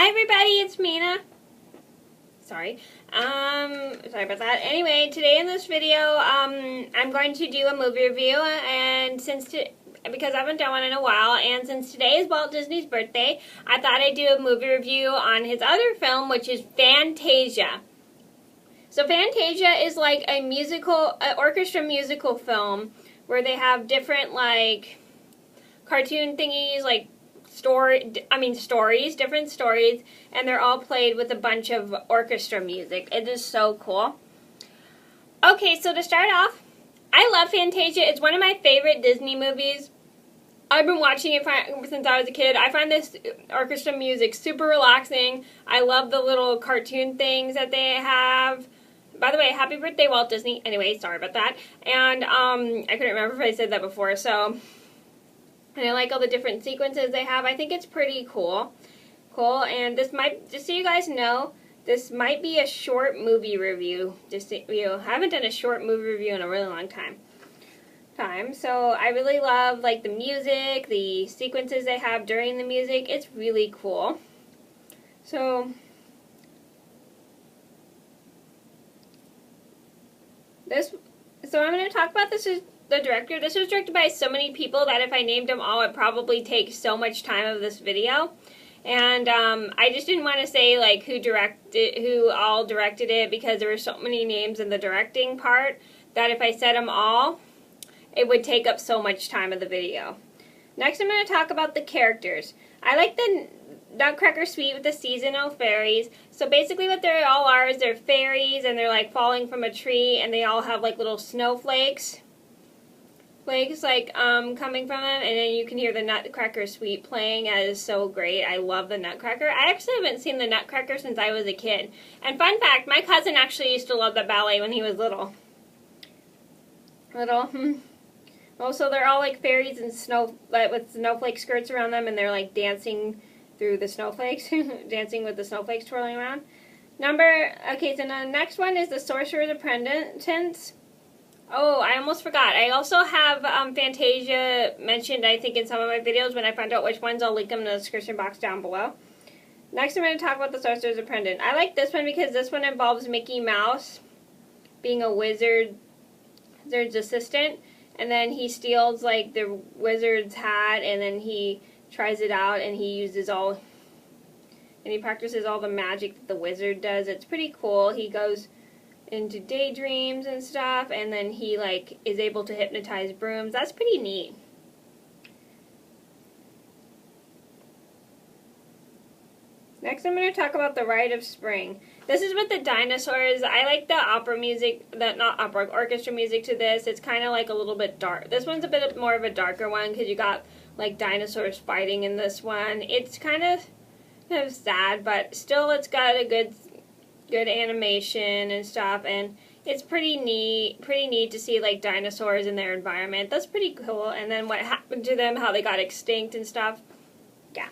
Hi everybody, it's Mena. Sorry about that. Anyway, today in this video, I'm going to do a movie review, and because I haven't done one in a while, and since today is Walt Disney's birthday, I thought I'd do a movie review on his other film, which is Fantasia. So Fantasia is like a orchestra musical film where they have different like cartoon thingies, like different stories, and they're all played with a bunch of orchestra music. It is so cool. Okay, so to start off, I love Fantasia. It's one of my favorite Disney movies. I've been watching it since I was a kid. I find this orchestra music super relaxing. I love the little cartoon things that they have. By the way, happy birthday, Walt Disney. Anyway, sorry about that. And I couldn't remember if I said that before, so... And I like all the different sequences they have. I think it's pretty cool. And this might, just so you guys know, this might be a short movie review. I haven't done a short movie review in a really long time. So I really love like the music, the sequences they have during the music. It's really cool. So I'm going to talk about this. The director. This was directed by so many people that if I named them all, it'd probably take so much time of this video. And I just didn't want to say like who all directed it, because there were so many names in the directing part that if I said them all, it would take up so much time of the video. Next, I'm going to talk about the characters. I like the Nutcracker Suite with the seasonal fairies. So basically what they all are is they're fairies, and they're like falling from a tree, and they all have like little snowflakes. Coming from them, and then you can hear the Nutcracker Suite playing. That is so great. I love the Nutcracker. I actually haven't seen the Nutcracker since I was a kid. And fun fact, my cousin actually used to love the ballet when he was little. Also, they're all like fairies and with snowflake skirts around them, and they're like dancing through the snowflakes, dancing with the snowflakes twirling around. So the next one is the Sorcerer's Apprentice. Oh, I almost forgot. I also have Fantasia mentioned, I think, in some of my videos. When I find out which ones, I'll link them in the description box down below. Next, I'm going to talk about the Sorcerer's Apprentice. I like this one because this one involves Mickey Mouse being a wizard's assistant, and then he steals like the wizard's hat, and then he tries it out, and he practices all the magic that the wizard does. It's pretty cool. He goes into daydreams and stuff, and then he like is able to hypnotize brooms. That's pretty neat. Next, I'm going to talk about the Rite of Spring. This is with the dinosaurs. I like the orchestra music to this. It's kind of like a little bit dark. This one's a bit more of a darker one because you got like dinosaurs fighting in this one. It's kind of sad, but still it's got a good animation and stuff, and it's pretty neat to see like dinosaurs in their environment. That's pretty cool. And then what happened to them, how they got extinct and stuff. Yeah.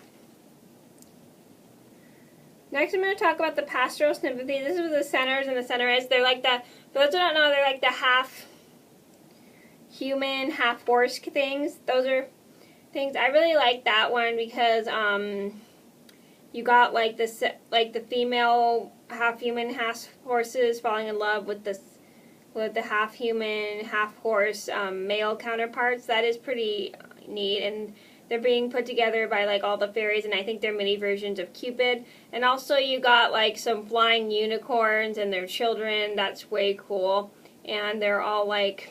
Next, I'm going to talk about the Pastoral Sympathy. This is the centers and the centerites. They're like for those who don't know, they're like the half human, half horse things. Those are things I really like that one because you got like the female half human, half horses falling in love with the half human, half horse male counterparts. That is pretty neat, and they're being put together by like all the fairies, and I think they're mini versions of Cupid. And also you got like some flying unicorns and their children. That's way cool. And they're all like,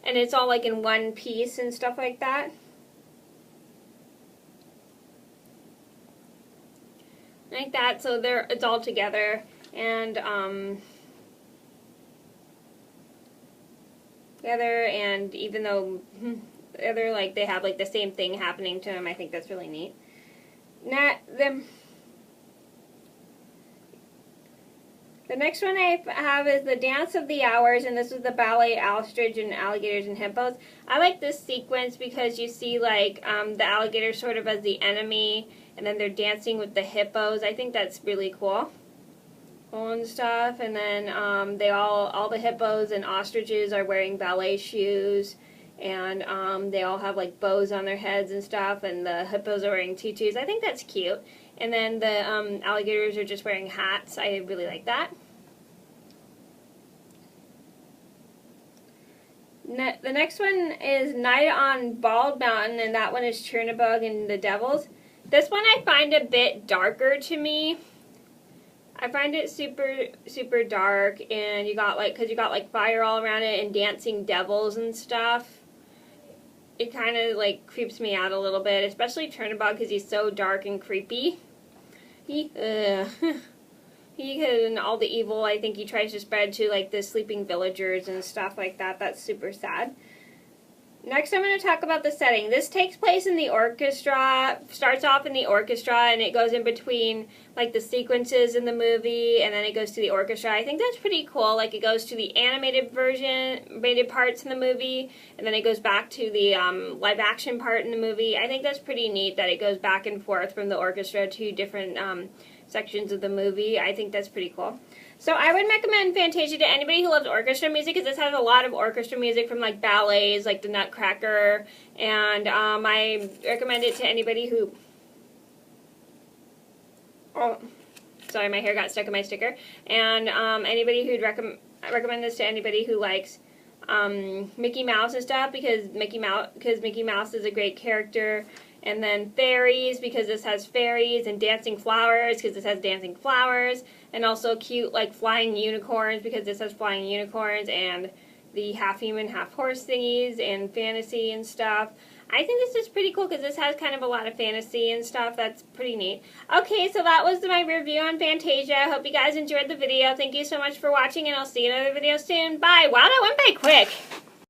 and it's all like in one piece and stuff like that. Like that, so it's all together, and even though they have like the same thing happening to them, I think that's really neat. The next one I have is the Dance of the Hours, and this is the ballet Ostrich and Alligators and Hippos. I like this sequence because you see like the alligators sort of as the enemy, and then they're dancing with the hippos. I think that's really cool. And stuff, and then all the hippos and ostriches are wearing ballet shoes, and they all have like bows on their heads and stuff, and the hippos are wearing tutus. I think that's cute. And then the alligators are just wearing hats. I really like that. The next one is Night on Bald Mountain, and that one is Chernabog and the Devils. This one I find a bit darker to me. I find it super dark, and you got like fire all around it and dancing devils and stuff. It kind of like creeps me out a little bit, especially Chernabog because he's so dark and creepy. He and all the evil I think he tries to spread to like the sleeping villagers and stuff like that. That's super sad. Next I'm going to talk about the setting. This takes place in the orchestra, starts off in the orchestra, and it goes in between like the sequences in the movie, and then it goes to the orchestra. I think that's pretty cool. Like it goes to the animated parts in the movie, and then it goes back to the live action part in the movie. I think that's pretty neat that it goes back and forth from the orchestra to different sections of the movie. I think that's pretty cool. So I would recommend Fantasia to anybody who loves orchestra music, because this has a lot of orchestra music from like ballets, like the Nutcracker, and I recommend it to anybody who... Oh, sorry, my hair got stuck in my sticker. And anybody who'd recommend this to anybody who likes Mickey Mouse and stuff, because Mickey Mouse is a great character. And then fairies, because this has fairies, and dancing flowers, because this has dancing flowers, and also cute like flying unicorns, because this has flying unicorns, and the half human, half horse thingies, and fantasy and stuff. I think this is pretty cool because this has kind of a lot of fantasy and stuff. That's pretty neat. Okay, so that was my review on Fantasia. I hope you guys enjoyed the video. Thank you so much for watching, and I'll see you in another video soon. Bye! Wow, that went by quick!